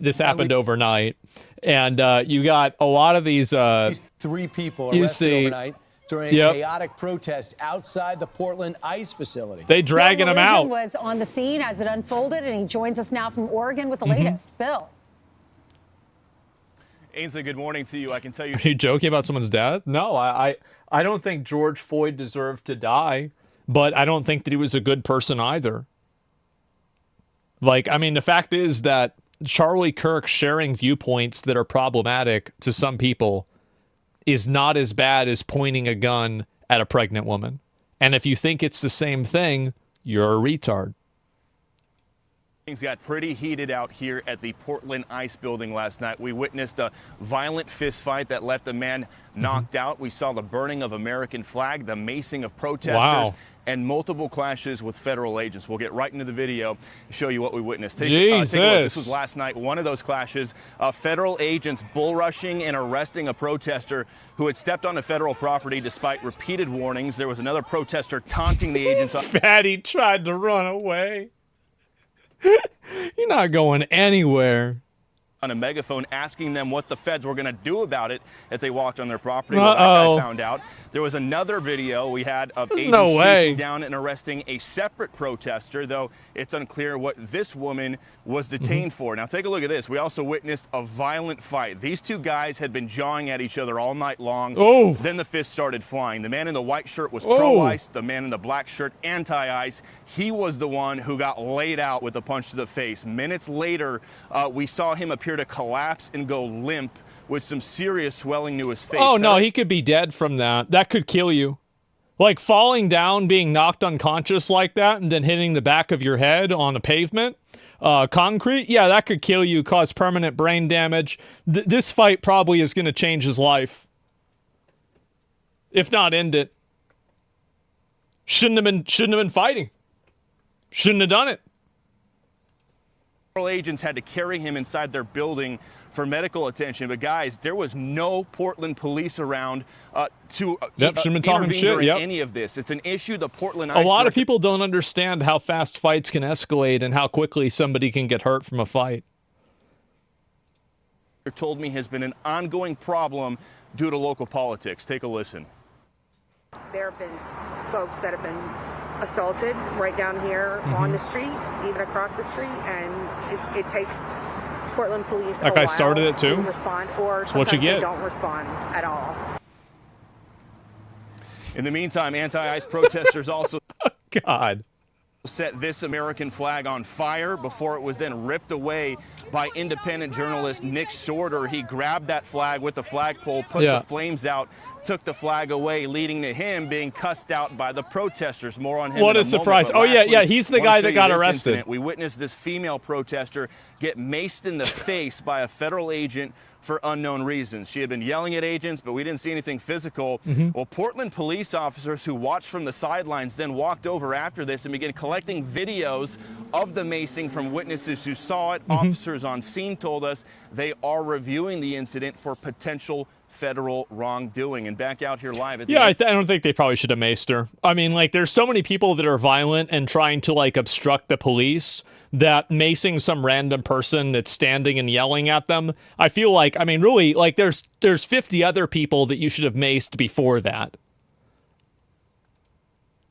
this happened overnight, and you got a lot of these 3 people arrested overnight during a chaotic protest outside the Portland ICE facility. They dragging him out. Was on the scene as it unfolded, and he joins us now from Oregon with the latest. Bill. Ainsley, good morning to you. I can tell you. Are you joking about someone's death? No, I don't think George Floyd deserved to die, but I don't think that he was a good person either. Like, I mean, the fact is that Charlie Kirk sharing viewpoints that are problematic to some people is not as bad as pointing a gun at a pregnant woman. And if you think it's the same thing, you're a retard. Things got pretty heated out here at the Portland ICE building last night. We witnessed a violent fistfight that left a man knocked out. We saw the burning of American flag, the macing of protesters, and multiple clashes with federal agents. We'll get right into the video to show you what we witnessed. Take a look. This was last night, one of those clashes. Federal agents bull rushing and arresting a protester who had stepped onto federal property despite repeated warnings. There was another protester taunting the agents. Fatty tried to run away. You're not going anywhere. On a megaphone asking them what the feds were going to do about it if they walked on their property. Well, that guy found out. There was another video we had of agents chasing down and arresting a separate protester, though it's unclear what this woman was detained for. Now take a look at this. We also witnessed a violent fight. These two guys had been jawing at each other all night long. Then the fists started flying. The man in the white shirt was pro-ICE. The man in the black shirt anti-ICE. He was the one who got laid out with a punch to the face. Minutes later, we saw him appear to collapse and go limp with some serious swelling to his face. Oh, no, he could be dead from that. That could kill you. Like falling down, being knocked unconscious like that, and then hitting the back of your head on a pavement, concrete, yeah, that could kill you, cause permanent brain damage. This fight probably is going to change his life. If not end it. Shouldn't have been fighting. Shouldn't have done it. Agents had to carry him inside their building for medical attention. But guys, there was no Portland police around to intervene during any of this. It's an issue the Portland ICE. A lot of people don't understand how fast fights can escalate and how quickly somebody can get hurt from a fight. Told me has been an ongoing problem due to local politics. Take a listen. There have been folks that have been assaulted right down here on the street, even across the street, and it takes Portland police that guy started it too. To respond, or that's what you get. They don't respond at all. In the meantime, anti-ICE protesters also set this American flag on fire before it was then ripped away by independent journalist Nick Shorter. He grabbed that flag with the flagpole, put the flames out, took the flag away, leading to him being cussed out by the protesters. More on him. What a surprise. Oh, yeah, he's the guy that got arrested. Incident. We witnessed this female protester get maced in the face by a federal agent for unknown reasons. She had been yelling at agents, but we didn't see anything physical. Well, Portland police officers who watched from the sidelines then walked over after this and began collecting videos of the macing from witnesses who saw it. Officers on scene told us they are reviewing the incident for potential federal wrongdoing. And back out here live at the I don't think they probably should have maced her. I mean, like, there's so many people that are violent and trying to, like, obstruct the police that macing some random person that's standing and yelling at them, I feel like, I mean, really, like, there's 50 other people that you should have maced before that.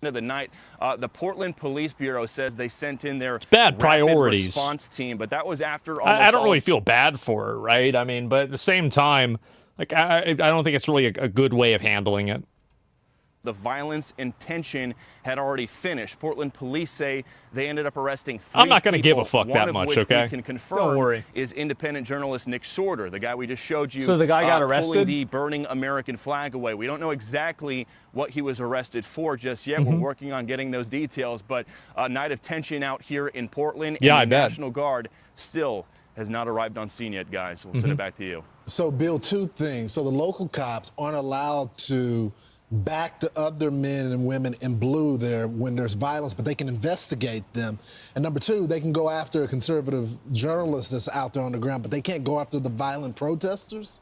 Of the night, the Portland Police Bureau says they sent in their bad priorities response team, but that was after I don't really feel bad for her, right? I mean, but at the same time, like, I don't think it's really a good way of handling it. The violence and tension had already finished. Portland police say they ended up arresting 3 I'm not going to give a people, fuck that much, okay? We can confirm don't worry. Is independent journalist Nick Shorter, the guy we just showed you. So the guy got arrested? Pulling the burning American flag away. We don't know exactly what he was arrested for just yet. We're working on getting those details, but a night of tension out here in Portland. Yeah, and the National Guard still has not arrived on scene yet, guys. We'll send it back to you. So, Bill, 2 things. So the local cops aren't allowed to back the other men and women in blue there when there's violence, but they can investigate them. And number 2, they can go after a conservative journalist that's out there on the ground, but they can't go after the violent protesters?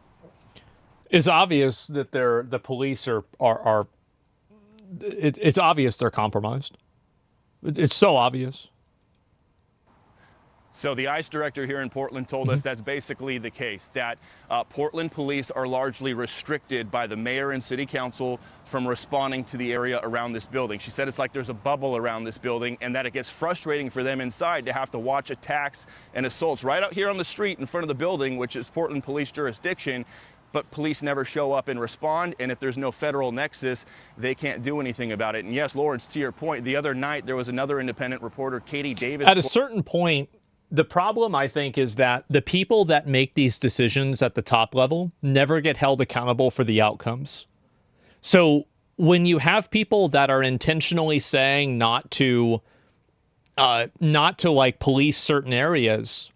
It's obvious that the police are it's obvious they're compromised. It's so obvious. So the ICE director here in Portland told us that's basically the case, that Portland police are largely restricted by the mayor and city council from responding to the area around this building. She said it's like there's a bubble around this building and that it gets frustrating for them inside to have to watch attacks and assaults right out here on the street in front of the building, which is Portland police jurisdiction. But police never show up and respond, and if there's no federal nexus, they can't do anything about it. And yes, Lawrence, to your point, the other night there was another independent reporter, Katie Davis. At a certain point, the problem, I think, is that the people that make these decisions at the top level never get held accountable for the outcomes. So when you have people that are intentionally saying not to like police certain areas,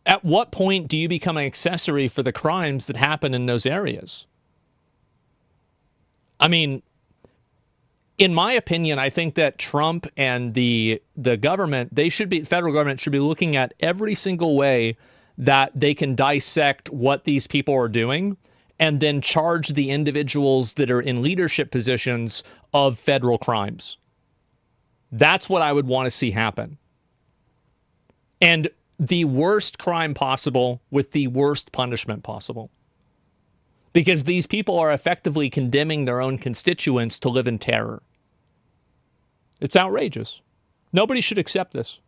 at what point do you become an accessory for the crimes that happen in those areas? I mean, in my opinion, I think that Trump and the government, federal government should be looking at every single way that they can dissect what these people are doing and then charge the individuals that are in leadership positions of federal crimes. That's what I would want to see happen. And the worst crime possible with the worst punishment possible. Because these people are effectively condemning their own constituents to live in terror. It's outrageous. Nobody should accept this.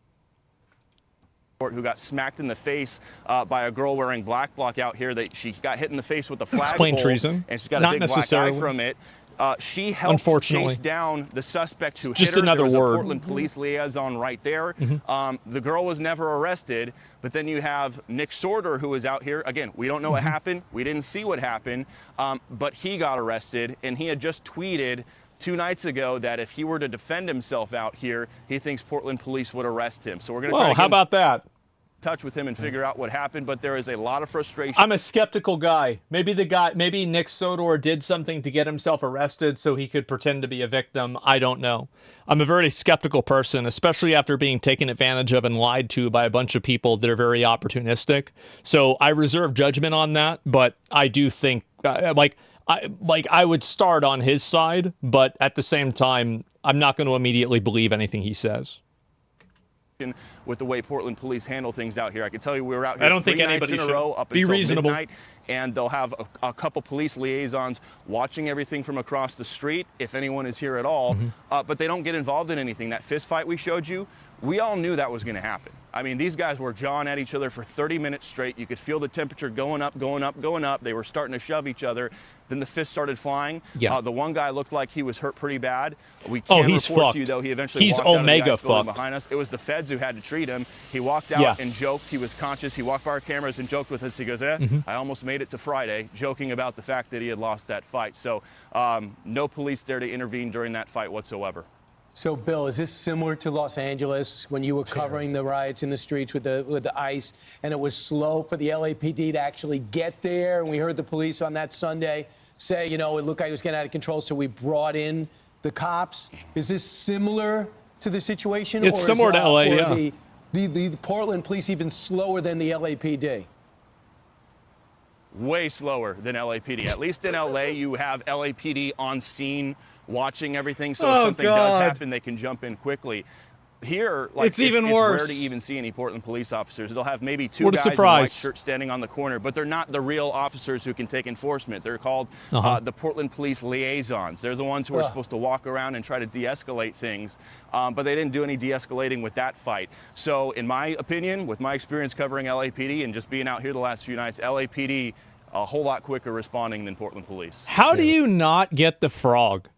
Who got smacked in the face by a girl wearing black bloc out here. That she got hit in the face with a flagpole. It's plain treason. And she's got Not a big black eye from it. She helped chase down the suspect who hit her. Another there was word. A Portland police liaison right there. The girl was never arrested, but then you have Nick Sorter, who was out here. Again, we don't know what happened. We didn't see what happened, but he got arrested, and he had just tweeted 2 nights ago that if he were to defend himself out here, he thinks Portland police would arrest him. So we're going to try to how about that? touch with him and figure out what happened, but there is a lot of frustration. I'm a skeptical guy. Maybe Nick Sodor did something to get himself arrested so he could pretend to be a victim. I don't know. I'm a very skeptical person, especially after being taken advantage of and lied to by a bunch of people that are very opportunistic. So I reserve judgment on that, but I do think I would start on his side, but at the same time, I'm not going to immediately believe anything he says. With the way Portland police handle things out here, I can tell you we were out here. I don't think 3 nights anybody in a should row up be until reasonable. midnight, and they'll have a couple police liaisons watching everything from across the street, if anyone is here at all. But they don't get involved in anything. That fist fight we showed you, we all knew that was going to happen. I mean, these guys were jawing at each other for 30 minutes straight. You could feel the temperature going up, going up, going up. They were starting to shove each other. Then the fists started flying. Yeah. The one guy looked like he was hurt pretty bad. We can he's report fucked. to you, though, he eventually He's walked out of the omega guy's building fucked. behind us. It was the feds who had to treat him. He walked out and joked. He was conscious. He walked by our cameras and joked with us. He goes, I almost made it to Friday, joking about the fact that he had lost that fight. So no police there to intervene during that fight whatsoever. So, Bill, is this similar to Los Angeles when you were covering the riots in the streets with the ICE, and it was slow for the LAPD to actually get there? And we heard the police on that Sunday say, it looked like it was getting out of control, so we brought in the cops. Is this similar to the situation? It's similar to LA, yeah. The Portland police even slower than the LAPD? Way slower than LAPD. At least in LA, you have LAPD on scene watching everything, so if something does happen, they can jump in quickly. Here, it's even worse. It's rare to even see any Portland police officers. They'll have maybe 2 guys in white shirts standing on the corner, but they're not the real officers who can take enforcement. They're called the Portland police liaisons. They're the ones who are supposed to walk around and try to de-escalate things, but they didn't do any de-escalating with that fight. So in my opinion, with my experience covering LAPD and just being out here the last few nights, LAPD a whole lot quicker responding than Portland police. How do you not get the frog?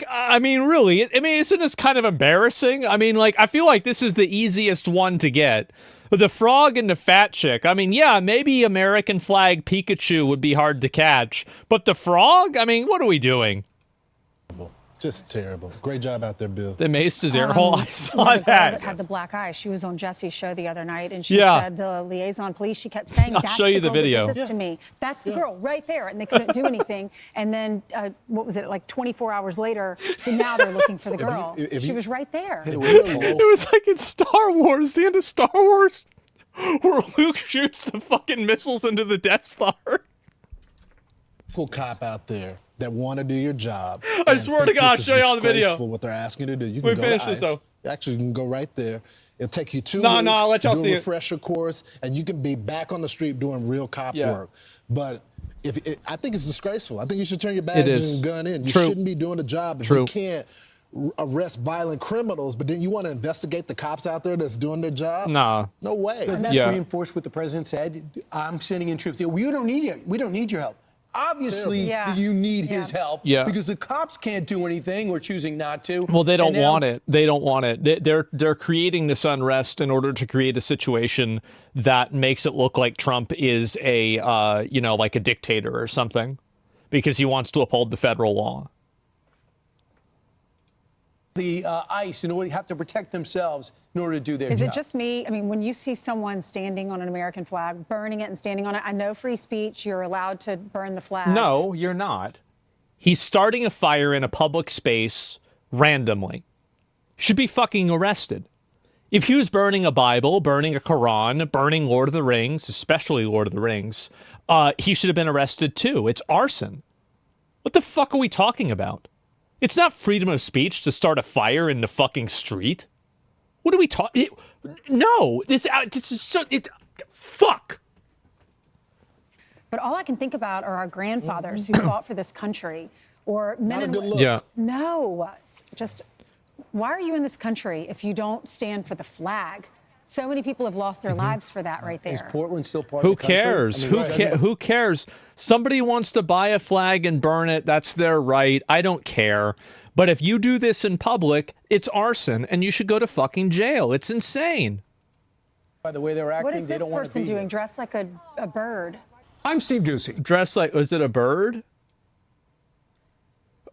I mean, really, isn't this kind of embarrassing? I mean, I feel like this is the easiest one to get. The frog and the fat chick. I mean, yeah, maybe American flag Pikachu would be hard to catch. But the frog? I mean, what are we doing? Just terrible. Great job out there, Bill. They maced his air hole. I saw that. that. Had the black eye. She was on Jesse's show the other night, and she said the liaison police. She kept saying, "That's show you the video. That did this to me. That's the girl right there," and they couldn't do anything. And then, what was it? Like 24 hours later, now they're looking for the girl. She was right there. It was like in Star Wars, the end of Star Wars, where Luke shoots the fucking missiles into the Death Star. Cool cop out there that want to do your job. I swear to God, I'll show you all the video. For what they're asking you to do. You can go finish to this ICE. though. Actually, you can go right there. It'll take you 2 No, weeks, I'll let y'all do see a it. refresher course, and you can be back on the street doing real cop work. But I think it's disgraceful. I think you should turn your badge and gun in. You shouldn't be doing the job if you can't arrest violent criminals, but then you want to investigate the cops out there that's doing their job? Nah. No way. Doesn't that reinforce what the president said? I'm sending in troops. We don't need you. We don't need your help. Obviously, you need his help because the cops can't do anything or choosing not to. Well, they don't want it. They don't want it. They're creating this unrest in order to create a situation that makes it look like Trump is a like a dictator or something, because he wants to uphold the federal law. The ICE in order to have to protect themselves in order to do their job. Is it just me? I mean, when you see someone standing on an American flag, burning it and standing on it, I know free speech, you're allowed to burn the flag. No, you're not. He's starting a fire in a public space randomly. Should be fucking arrested. If he was burning a Bible, burning a Quran, burning Lord of the Rings, especially Lord of the Rings, he should have been arrested too. It's arson. What the fuck are we talking about? It's not freedom of speech to start a fire in the fucking street. What are we talking? No, this is so. Fuck. But all I can think about are our grandfathers who fought for this country, or men and women. Yeah. No, just why are you in this country if you don't stand for the flag? So many people have lost their lives for that right there. Is Portland still part Who of the country? cares? Who cares? Somebody wants to buy a flag and burn it. That's their right. I don't care. But if you do this in public, it's arson, and you should go to fucking jail. It's insane. By the way they're acting, What is they this don't want to person be doing? here. Dressed like a bird. I'm Steve Doocy. Dressed like, was it a bird?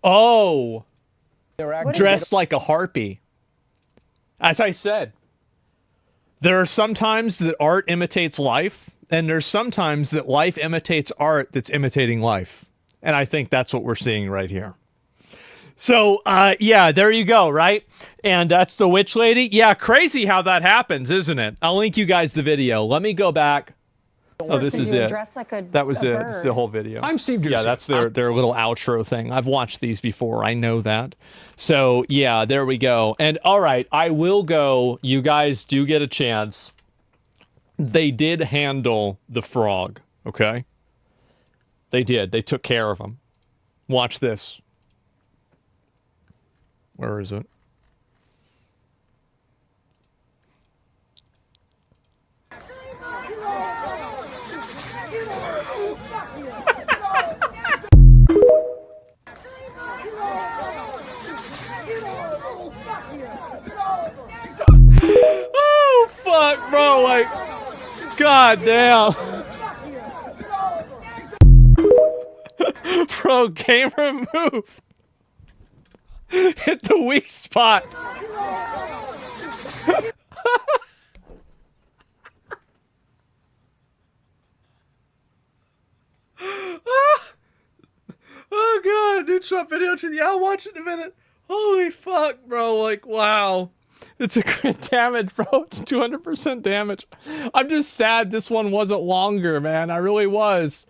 Oh, They're acting. dressed like a harpy. As I said, there are some times that art imitates life, and there's sometimes that life imitates art that's imitating life. And I think that's what we're seeing right here. So, yeah, there you go, right? And that's the witch lady. Yeah, crazy how that happens, isn't it? I'll link you guys the video. Let me go back. Oh, this is it. Dressed like a That was a it. bird. It's the whole video. I'm Steve Doocy. Yeah, that's their little outro thing. I've watched these before. I know that. So, yeah, there we go. And all right, I will go. You guys do get a chance. They did handle the frog, okay? They did. They took care of him. Watch this. Where is it? Oh, fuck, bro. Like, god damn. Bro, camera move. Hit the weak spot. Oh god, new Trump video. Yeah, I'll watch it in a minute. Holy fuck, bro. Like, wow. It's a crit damage, bro. It's 200% damage. I'm just sad this one wasn't longer, man. I really was.